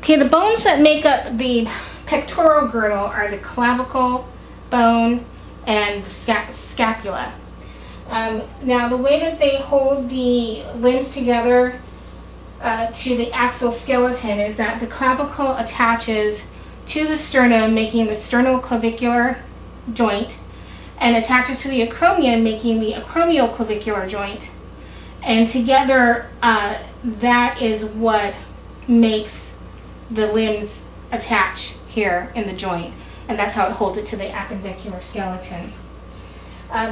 Okay, the bones that make up the pectoral girdle are the clavicle bone and scapula. Now, the way that they hold the limbs together to the axial skeleton is that the clavicle attaches to the sternum, making the sternoclavicular joint, and attaches to the acromion, making the acromioclavicular joint. And together, that is what makes the limbs attach here in the joint. And that's how it holds it to the appendicular skeleton.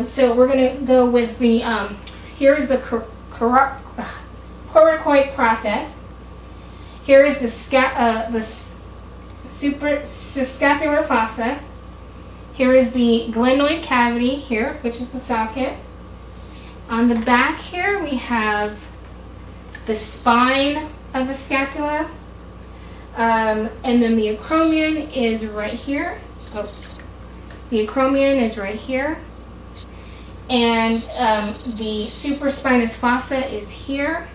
So we're going to go with the, here is the coracoid process. Here is the subscapular fossa. Here is the glenoid cavity here, which is the socket. On the back here we have the spine of the scapula. And then the acromion is right here. Oh, the acromion is right here. And the supraspinous fossa is here.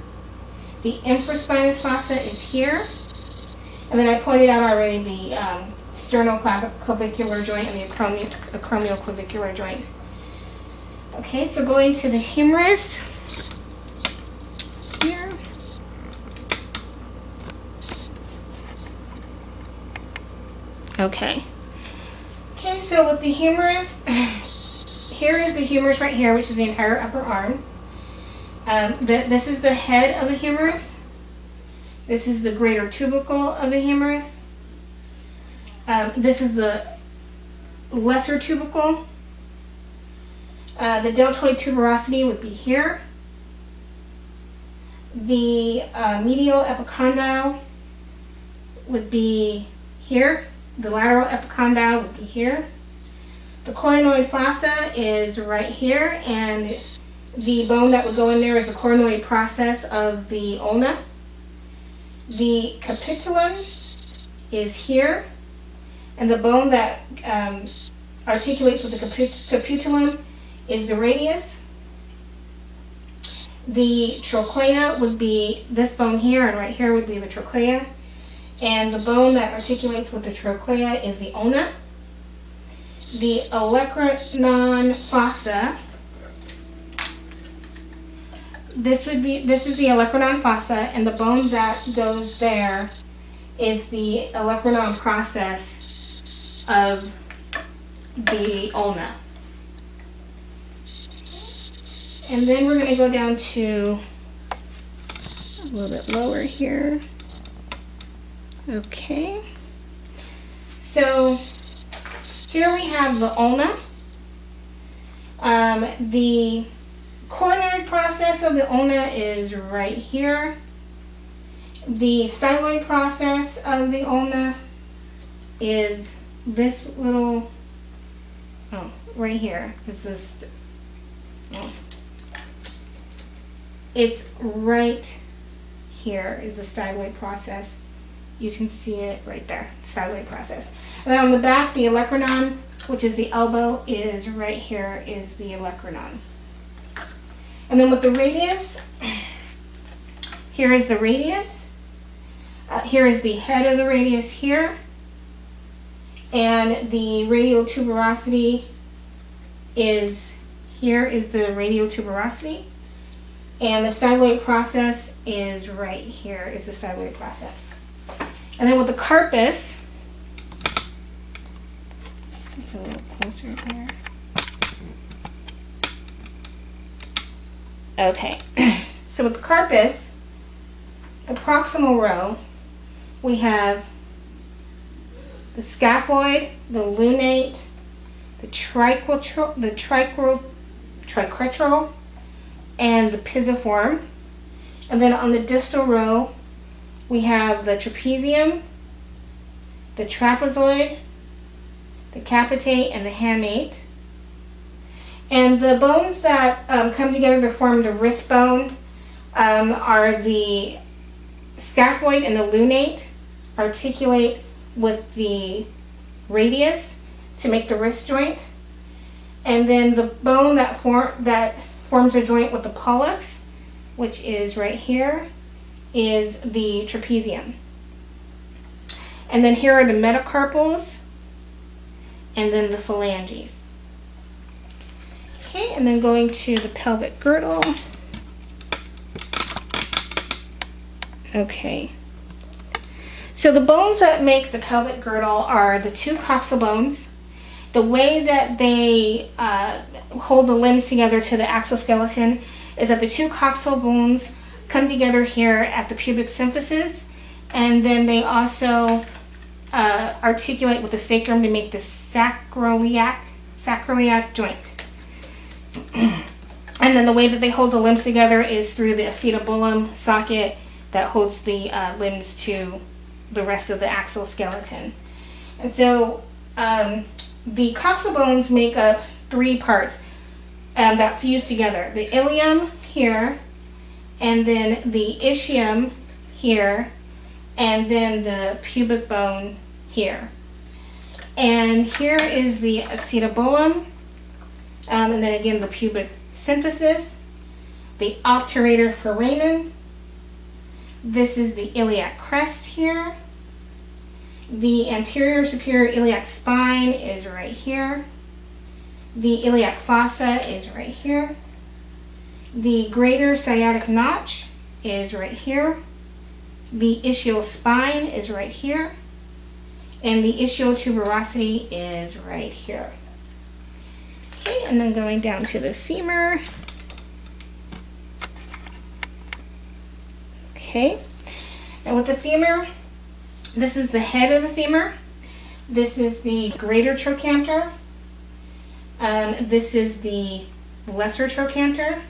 The infraspinous fossa is here. And then I pointed out already the sternoclavicular joint and the acromioclavicular joint. Okay, so going to the humerus here. Okay. Okay, so with the humerus, here is the humerus right here, which is the entire upper arm. This is the head of the humerus. This is the greater tubercle of the humerus. This is the lesser tubercle. The deltoid tuberosity would be here. The medial epicondyle would be here. The lateral epicondyle would be here. The coronoid fossa is right here, and the bone that would go in there is the coronoid process of the ulna. The capitulum is here, and the bone that articulates with the capitulum is the radius. The trochlea would be this bone here, and right here would be the trochlea. And the bone that articulates with the trochlea is the ulna. The olecranon fossa. This is the olecranon fossa, and the bone that goes there is the olecranon process of the ulna. And then we're going to go down to a little bit lower here. Okay. So here we have the ulna. The coronoid process of the ulna is right here. The styloid process of the ulna is this little, right here. It's right here is the styloid process. You can see it right there, styloid process. And then on the back, the olecranon, which is the elbow, is right here, is the olecranon. And then with the radius, here is the radius. Here is the head of the radius here. And the radial tuberosity is, here is the radial tuberosity. And the styloid process is right here, is the styloid process. And then with the carpus, a little closer here. Okay, so with the carpus, the proximal row, we have the scaphoid, the lunate, the tricretral, and the pisiform. And then on the distal row, we have the trapezium, the trapezoid, the capitate, and the hamate. And the bones that come together to form the wrist bone are the scaphoid and the lunate articulate with the radius to make the wrist joint. And then the bone that forms a joint with the pollex, which is right here, is the trapezium. And then here are the metacarpals, and then the phalanges. Okay, and then going to the pelvic girdle. Okay. So the bones that make the pelvic girdle are the two coxal bones. The way that they hold the limbs together to the axoskeleton is that the two coxal bones come together here at the pubic symphysis, and then they also articulate with the sacrum to make the sacroiliac joint. And then the way that they hold the limbs together is through the acetabulum socket that holds the limbs to the rest of the axial skeleton. And so the coxal bones make up three parts that fuse together. The ilium here, and then the ischium here, and then the pubic bone here. And here is the acetabulum, and then again the pubic symphysis, the obturator foramen. This is the iliac crest here. The anterior superior iliac spine is right here. The iliac fossa is right here. The greater sciatic notch is right here. The ischial spine is right here. And the ischial tuberosity is right here. Okay, and then going down to the femur. Okay, and with the femur, this is the head of the femur. This is the greater trochanter. This is the lesser trochanter.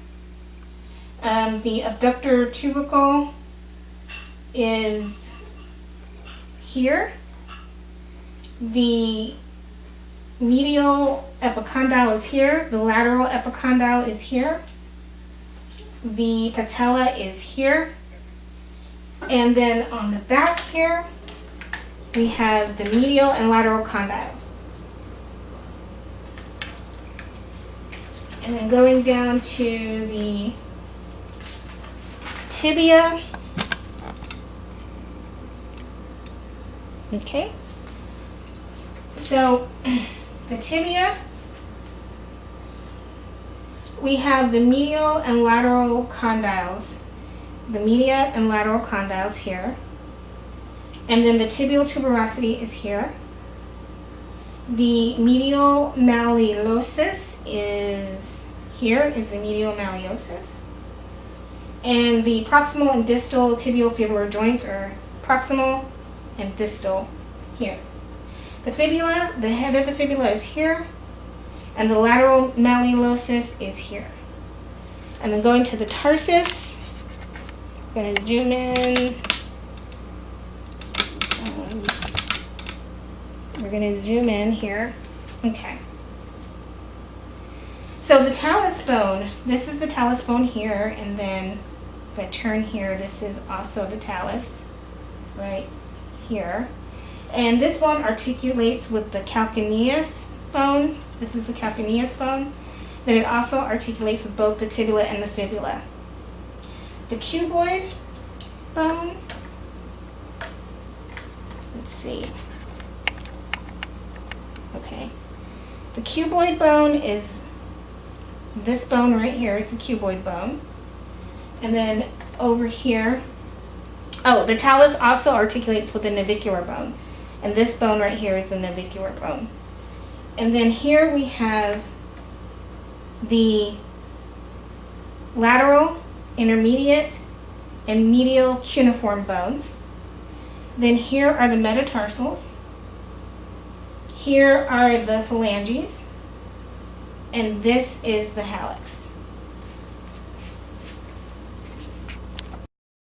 The abductor tubercle is here. The medial epicondyle is here. The lateral epicondyle is here. The patella is here. And then on the back here, we have the medial and lateral condyles. And then going down to the tibia. Okay. So the tibia, we have the medial and lateral condyles. The media and lateral condyles here. And then the tibial tuberosity is here. The medial malleolosus is here, is the medial malleolosus. And the proximal and distal tibial fibular joints are proximal and distal here. The fibula, the head of the fibula is here, and the lateral malleolosus is here. And then going to the tarsus, I'm going to zoom in. We're going to zoom in here. Okay. So the talus bone, this is the talus bone here, and then if I turn here, this is also the talus right here. And this bone articulates with the calcaneus bone. This is the calcaneus bone. Then it also articulates with both the tibia and the fibula. The cuboid bone, let's see. Okay. The cuboid bone is this bone right here is the cuboid bone. And then over here, oh, the talus also articulates with the navicular bone. And this bone right here is the navicular bone. And then here we have the lateral, intermediate, and medial cuneiform bones. Then here are the metatarsals. Here are the phalanges. And this is the hallux.